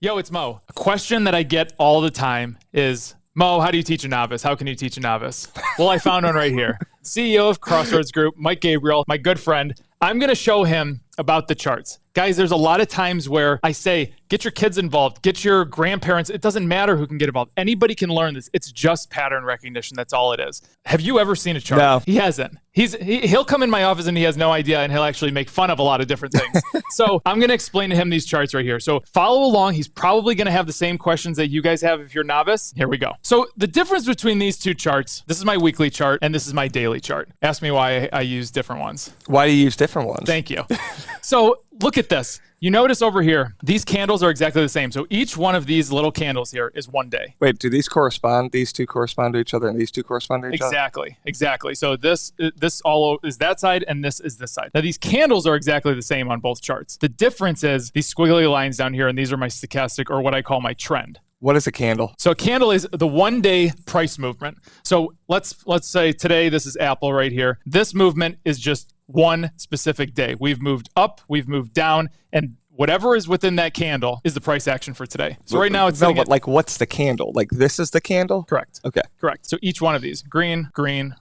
Yo, it's Mo. A question that I get all the time is, Mo, how do you teach a novice? How can you teach a novice? Well, I found one right here. CEO of Crossroads Group, Mike Gabrail, my good friend. I'm going to show him about the charts. Guys, there's a lot of times where I say, get your kids involved, get your grandparents. It doesn't matter who can get involved. Anybody can learn this. It's just pattern recognition. That's all it is. Have you ever seen a chart? No. He hasn't. He'll come in my office and he has no idea, and he'll actually make fun of a lot of different things. So I'm going to explain to him these charts right here. So follow along. He's probably going to have the same questions that you guys have if you're novice. Here we go. So the difference between these two charts, this is my weekly chart and this is my daily chart. Ask me why I use different ones. Why do you use different ones? Thank you. So look at this. You notice over here, these candles are exactly the same. So each one of these little candles here is 1 day. Wait, do these correspond? These two correspond to each other and these two correspond to each other? Exactly. So this all is that side and this is this side. Now these candles are exactly the same on both charts. The difference is these squiggly lines down here, and these are my stochastic, or what I call my trend. What is a candle? So a candle is the 1 day price movement. So let's say today this is Apple right here. This movement is just one specific day. We've moved up, we've moved down, and whatever is within that candle is the price action for today. So right now it's like what's the candle? Like this is the candle? Correct. Okay. Correct. So each one of these, green,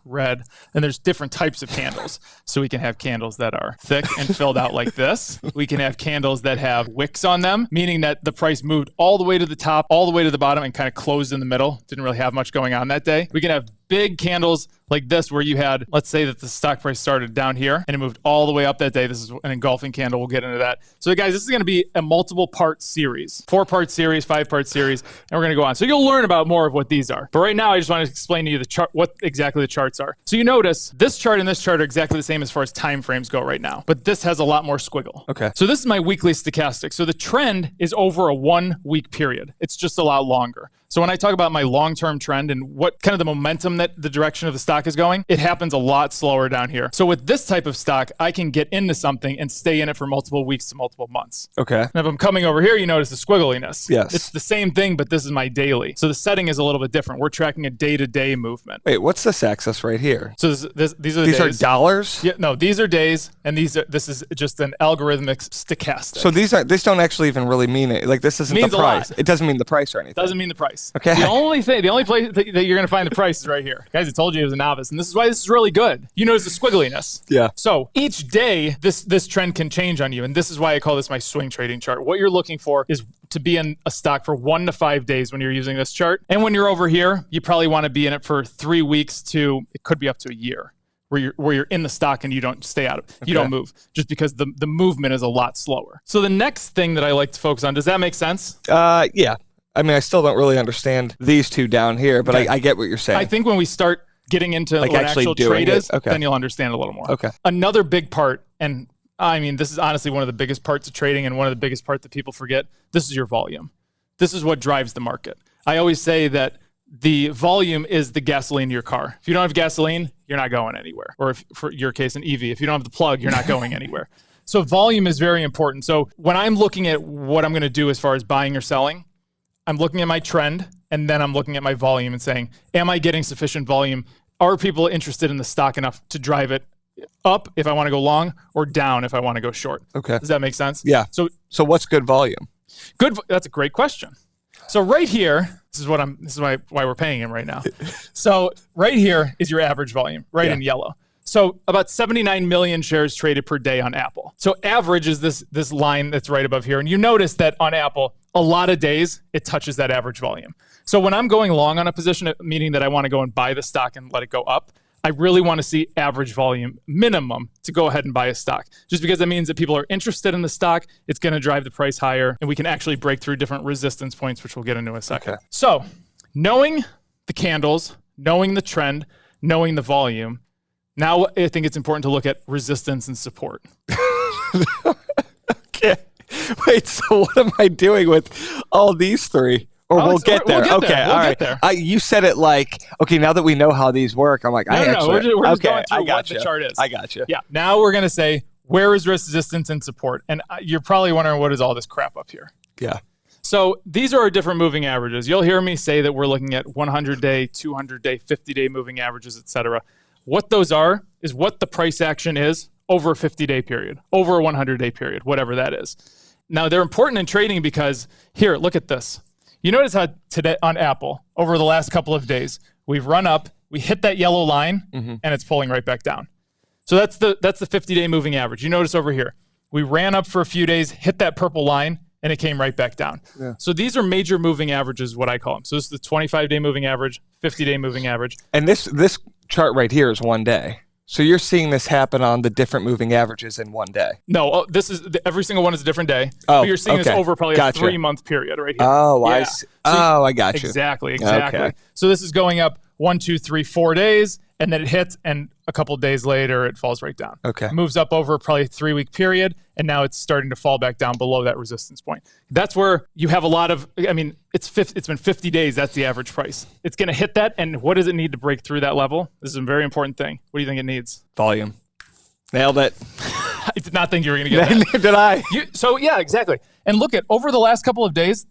red, and there's different types of candles. So we can have candles that are thick and filled out like this. We can have candles that have wicks on them, meaning that the price moved all the way to the top, all the way to the bottom, and kind of closed in the middle. Didn't really have much going on that day. We can have big candles like this where you had, let's say that the stock price started down here and it moved all the way up that day. This is an engulfing candle. We'll get into that. So guys, this is going to be a multiple part series, 4-part series, 5-part series, and we're going to go on. So you'll learn about more of what these are. But right now, I just want to explain to you the chart, what exactly the charts are. So you notice this chart and this chart are exactly the same as far as time frames go right now, but this has a lot more squiggle. Okay. So this is my weekly stochastic. So the trend is over a 1 week period. It's just a lot longer. So when I talk about my long-term trend and what kind of the momentum that the direction of the stock is going, it happens a lot slower down here. So with this type of stock, I can get into something and stay in it for multiple weeks to multiple months. Okay. And if I'm coming over here, you notice the squiggliness. Yes. It's the same thing, but this is my daily. So the setting is a little bit different. We're tracking a day-to-day movement. Wait, what's this axis right here? So these are the These days. are dollars? Yeah, no, these are days, and this is just an algorithmic stochastic. So these don't actually even really mean it. Like this isn't Means the a price. lot. It doesn't mean the price or anything. Doesn't mean the price. Okay. The only place that you're going to find the price is right here. Guys, I told you it was a novice, and this is why this is really good. You notice the squiggliness. Yeah. So each day, this trend can change on you, and this is why I call this my swing trading chart. What you're looking for is to be in a stock for 1 to 5 days when you're using this chart. And when you're over here, you probably want to be in it for 3 weeks to, it could be up to a year, where you're in the stock and you don't stay out of it. You don't move, just because the movement is a lot slower. So the next thing that I like to focus on, does that make sense? Yeah. I mean, I still don't really understand these two down here, but I get what you're saying. I think when we start getting into like what actual trade is, then you'll understand a little more. Okay. Another big part, and I mean, this is honestly one of the biggest parts of trading and one of the biggest parts that people forget, this is your volume. This is what drives the market. I always say that the volume is the gasoline to your car. If you don't have gasoline, you're not going anywhere. Or if, for your case, an EV, if you don't have the plug, you're not going anywhere. So volume is very important. So when I'm looking at what I'm going to do as far as buying or selling, I'm looking at my trend, and then I'm looking at my volume and saying, am I getting sufficient volume? Are people interested in the stock enough to drive it up if I want to go long, or down if I want to go short? Okay. Does that make sense? Yeah. So what's good volume? That's a great question. So right here, this is why we're paying him right now. So right here is your average volume, right in yellow. So about 79 million shares traded per day on Apple. So average is this line that's right above here. And you notice that on Apple, a lot of days, it touches that average volume. So when I'm going long on a position, meaning that I want to go and buy the stock and let it go up, I really want to see average volume minimum to go ahead and buy a stock. Just because that means that people are interested in the stock, it's going to drive the price higher, and we can actually break through different resistance points, which we'll get into in a second. Okay. So knowing the candles, knowing the trend, knowing the volume, now I think it's important to look at resistance and support. Okay. Wait, so what am I doing with all these three? Or we'll get there. We'll Okay, all right. You said it like, okay, now that we know how these work, I'm like, we're just going through what the chart is. I got you. Yeah, now we're going to say, where is resistance and support? And you're probably wondering, what is all this crap up here? Yeah. So these are our different moving averages. You'll hear me say that we're looking at 100-day, 200-day, 50-day moving averages, etc. What those are is what the price action is over a 50-day period, over a 100-day period, whatever that is. Now they're important in trading because here, look at this. You notice how today on Apple, over the last couple of days, we've run up, we hit that yellow line, and it's pulling right back down. So that's the 50-day moving average. You notice over here, we ran up for a few days, hit that purple line, and it came right back down. Yeah. So these are major moving averages, what I call them. So this is the 25-day moving average, 50-day moving average. And this chart right here is 1 day. So you're seeing this happen on the different moving averages in 1 day. No, this is every single one is a different day. But you're seeing this over probably a 3-month period right here. Oh, yeah. I see. So I got you. Exactly. Okay. So this is going up 1, 2, 3, 4 days, and then it hits, and a couple of days later, it falls right down. Okay. It moves up over probably a 3-week period, and now it's starting to fall back down below that resistance point. That's where you have a lot of, it's been 50 days. That's the average price. It's going to hit that, and what does it need to break through that level? This is a very important thing. What do you think it needs? Volume. Nailed it. I did not think you were going to get that. Did I? So yeah, exactly. And look at over the last couple of days,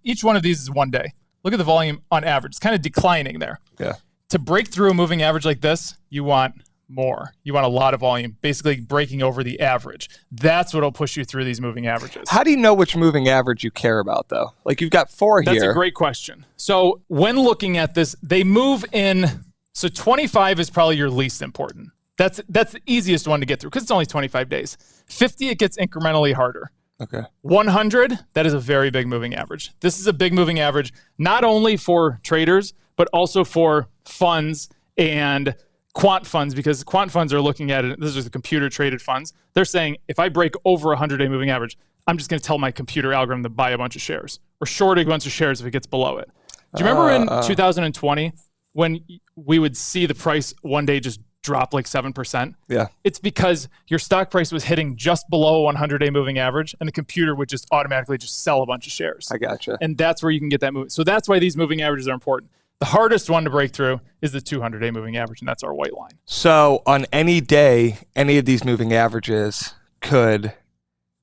each one of these is 1 day. Look at the volume on average. It's kind of declining there. Yeah. To break through a moving average like this, you want more. You want a lot of volume, basically breaking over the average. That's what will push you through these moving averages. How do you know which moving average you care about, though? Like you've got 4 here. That's a great question. So when looking at this, they move in. So 25 is probably your least important. That's the easiest one to get through because it's only 25 days. 50, it gets incrementally harder. Okay. 100, that is a very big moving average. This is a big moving average, not only for traders, but also for funds and quant funds, because quant funds are looking at it. This is the computer traded funds. They're saying, if I break over 100-day moving average, I'm just going to tell my computer algorithm to buy a bunch of shares or short a bunch of shares if it gets below it. Do you remember in 2020 when we would see the price one day just drop like 7%? Yeah. It's because your stock price was hitting just below a 100-day moving average, and the computer would just automatically just sell a bunch of shares. I gotcha. And that's where you can get that move. So that's why these moving averages are important. The hardest one to break through is the 200-day moving average, and that's our white line. So on any day, any of these moving averages could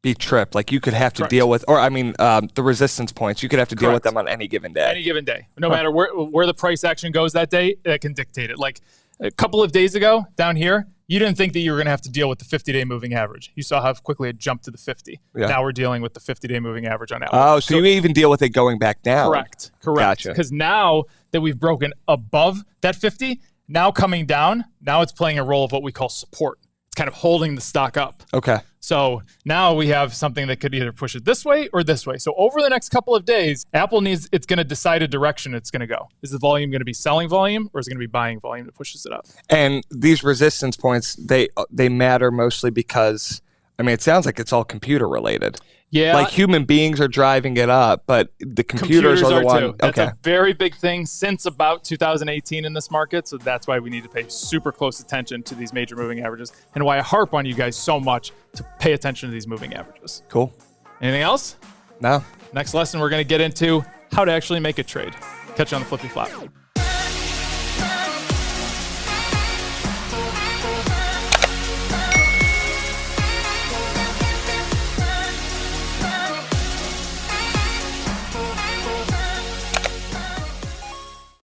be tripped. Like you could have to deal with, or the resistance points, you could have to deal with them on any given day. Any given day. No matter where the price action goes that day, that can dictate it. Like a couple of days ago down here, you didn't think that you were going to have to deal with the 50-day moving average. You saw how quickly it jumped to the 50. Yeah. Now we're dealing with the 50-day moving average on that one. Oh, so you even deal with it going back down. Correct. Gotcha. Because now that we've broken above that 50, now coming down, now it's playing a role of what we call support. It's kind of holding the stock up. Okay. So now we have something that could either push it this way or this way. So over the next couple of days, Apple it's going to decide a direction it's going to go. Is the volume going to be selling volume, or is it going to be buying volume that pushes it up? And these resistance points, they matter mostly because, it sounds like it's all computer related. Yeah. Like human beings are driving it up, but the computers are the one. Too. That's a very big thing since about 2018 in this market. So that's why we need to pay super close attention to these major moving averages, and why I harp on you guys so much to pay attention to these moving averages. Cool. Anything else? No. Next lesson, we're going to get into how to actually make a trade. Catch you on the Flippy Flop.